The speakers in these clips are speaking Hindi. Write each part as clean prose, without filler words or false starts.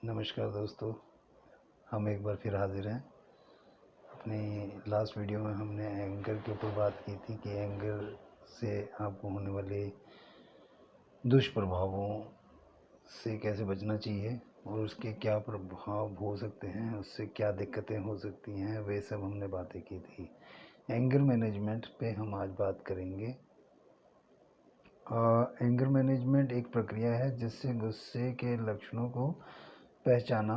नमस्कार दोस्तों, हम एक बार फिर हाजिर हैं। अपनी लास्ट वीडियो में हमने एंगर के ऊपर बात की थी कि एंगर से आपको होने वाले दुष्प्रभावों से कैसे बचना चाहिए और उसके क्या प्रभाव हो सकते हैं, उससे क्या दिक्कतें हो सकती हैं, वे सब हमने बातें की थी। एंगर मैनेजमेंट पे हम आज बात करेंगे। एंगर मैनेजमेंट एक प्रक्रिया है जिससे गुस्से के लक्षणों को पहचाना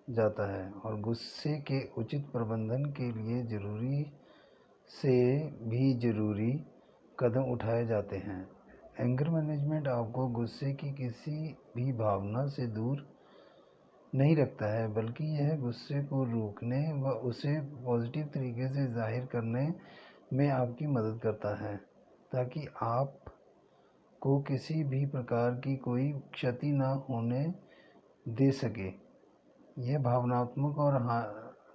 जाता है और गुस्से के उचित प्रबंधन के लिए ज़रूरी कदम उठाए जाते हैं। एंगर मैनेजमेंट आपको गुस्से की किसी भी भावना से दूर नहीं रखता है, बल्कि यह गुस्से को रोकने व उसे पॉजिटिव तरीके से जाहिर करने में आपकी मदद करता है, ताकि आपको किसी भी प्रकार की कोई क्षति ना होने दे सके। यह भावनात्मक और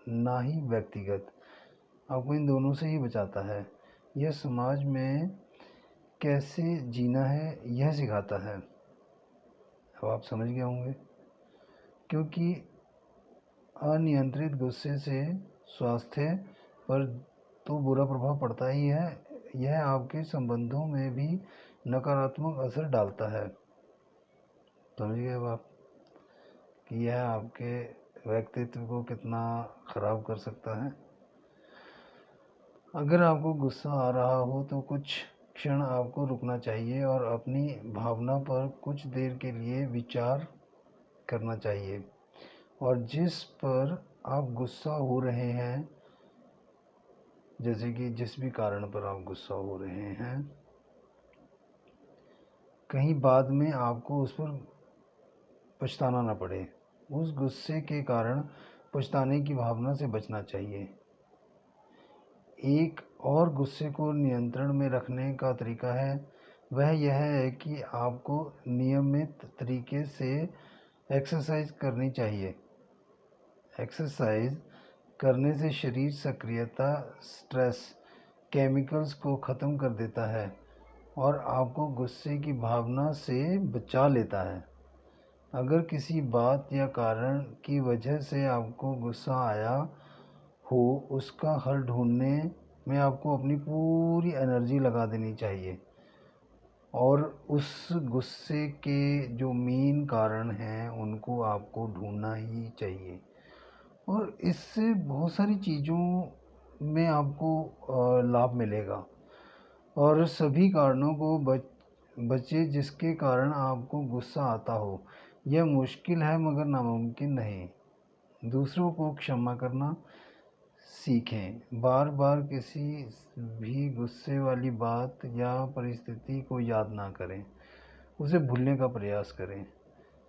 ना ही व्यक्तिगत, आपको इन दोनों से ही बचाता है। यह समाज में कैसे जीना है यह सिखाता है। अब आप समझ गए होंगे, क्योंकि अनियंत्रित गुस्से से स्वास्थ्य पर तो बुरा प्रभाव पड़ता ही है, यह आपके संबंधों में भी नकारात्मक असर डालता है। समझ गए अब आप कि यह आपके व्यक्तित्व को कितना ख़राब कर सकता है। अगर आपको गुस्सा आ रहा हो तो कुछ क्षण आपको रुकना चाहिए और अपनी भावना पर कुछ देर के लिए विचार करना चाहिए। और जिस पर आप गुस्सा हो रहे हैं, जैसे कि जिस भी कारण पर आप गुस्सा हो रहे हैं, कहीं बाद में आपको उस पर पछताना ना पड़े। उस गुस्से के कारण पछताने की भावना से बचना चाहिए। एक और गुस्से को नियंत्रण में रखने का तरीका है, वह यह है कि आपको नियमित तरीके से एक्सरसाइज करनी चाहिए। एक्सरसाइज करने से शरीर सक्रियता स्ट्रेस केमिकल्स को ख़त्म कर देता है और आपको गुस्से की भावना से बचा लेता है। अगर किसी बात या कारण की वजह से आपको गुस्सा आया हो, उसका हल ढूंढने में आपको अपनी पूरी एनर्जी लगा देनी चाहिए और उस गुस्से के जो मेन कारण हैं उनको आपको ढूंढना ही चाहिए। और इससे बहुत सारी चीज़ों में आपको लाभ मिलेगा और सभी कारणों को बचे जिसके कारण आपको गुस्सा आता हो। यह मुश्किल है मगर नामुमकिन नहीं। दूसरों को क्षमा करना सीखें। बार बार किसी भी गुस्से वाली बात या परिस्थिति को याद ना करें, उसे भूलने का प्रयास करें।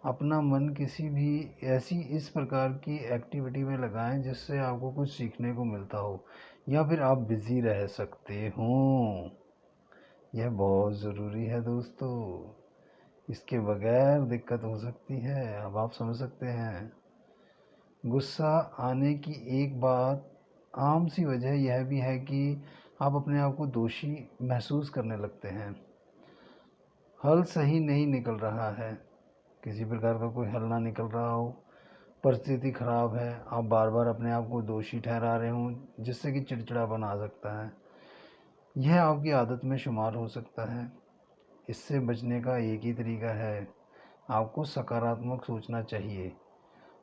अपना मन किसी भी ऐसी इस प्रकार की एक्टिविटी में लगाएं जिससे आपको कुछ सीखने को मिलता हो या फिर आप बिज़ी रह सकते हों। यह बहुत ज़रूरी है दोस्तों, इसके बगैर दिक्कत हो सकती है। अब आप समझ सकते हैं। गुस्सा आने की एक बात आम सी वजह यह भी है कि आप अपने आप को दोषी महसूस करने लगते हैं। हल सही नहीं निकल रहा है, किसी प्रकार का कोई हल ना निकल रहा हो, परिस्थिति ख़राब है, आप बार बार अपने आप को दोषी ठहरा रहे हों, जिससे कि चिड़चिड़ापन आ सकता है। यह आपकी आदत में शुमार हो सकता है। इससे बचने का एक ही तरीका है, आपको सकारात्मक सोचना चाहिए।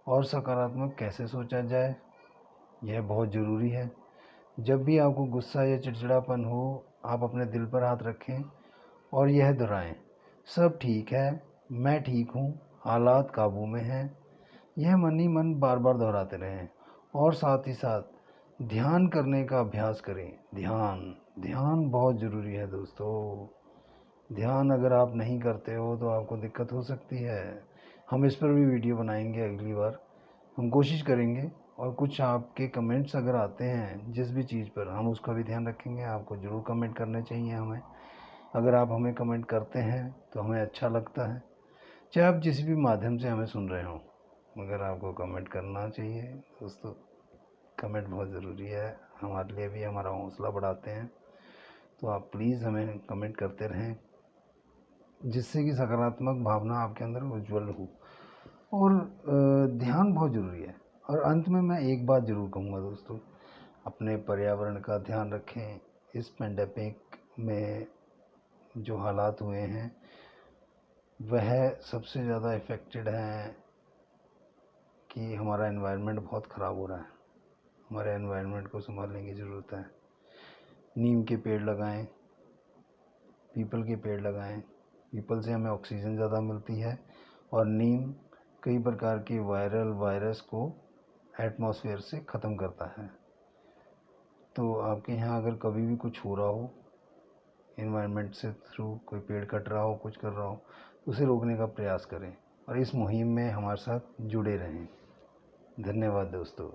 और सकारात्मक कैसे सोचा जाए, यह बहुत ज़रूरी है। जब भी आपको गुस्सा या चिड़चिड़ापन हो, आप अपने दिल पर हाथ रखें और यह दोहराएं, सब ठीक है, मैं ठीक हूँ, हालात काबू में हैं। यह मन ही मन बार बार दोहराते रहें और साथ ही साथ ध्यान करने का अभ्यास करें। ध्यान बहुत ज़रूरी है दोस्तों। ध्यान अगर आप नहीं करते हो तो आपको दिक्कत हो सकती है। हम इस पर भी वीडियो बनाएंगे अगली बार, हम कोशिश करेंगे। और कुछ आपके कमेंट्स अगर आते हैं जिस भी चीज़ पर, हम उसका भी ध्यान रखेंगे। आपको ज़रूर कमेंट करने चाहिए हमें। अगर आप हमें कमेंट करते हैं तो हमें अच्छा लगता है, चाहे आप जिस भी माध्यम से हमें सुन रहे हों, मगर आपको कमेंट करना चाहिए दोस्तों। कमेंट बहुत ज़रूरी है, हमारे लिए भी हमारा हौसला बढ़ाते हैं। तो आप प्लीज़ हमें कमेंट करते रहें, जिससे कि सकारात्मक भावना आपके अंदर उज्ज्वल हो। और ध्यान बहुत ज़रूरी है। और अंत में मैं एक बात ज़रूर कहूँगा दोस्तों, अपने पर्यावरण का ध्यान रखें। इस पेंडेमिक में जो हालात हुए हैं वह सबसे ज़्यादा इफ़ेक्टेड हैं कि हमारा एनवायरनमेंट बहुत ख़राब हो रहा है। हमारे एनवायरनमेंट को संभालने की ज़रूरत है। नीम के पेड़ लगाएं, पीपल के पेड़ लगाएं। पीपल से हमें ऑक्सीजन ज़्यादा मिलती है और नीम कई प्रकार के वायरल वायरस को एटमॉस्फेयर से ख़त्म करता है। तो आपके यहाँ अगर कभी भी कुछ हो रहा हो, एनवायरनमेंट से थ्रू कोई पेड़ कट रहा हो, कुछ कर रहा हो, उसे रोकने का प्रयास करें और इस मुहिम में हमारे साथ जुड़े रहें। धन्यवाद दोस्तों।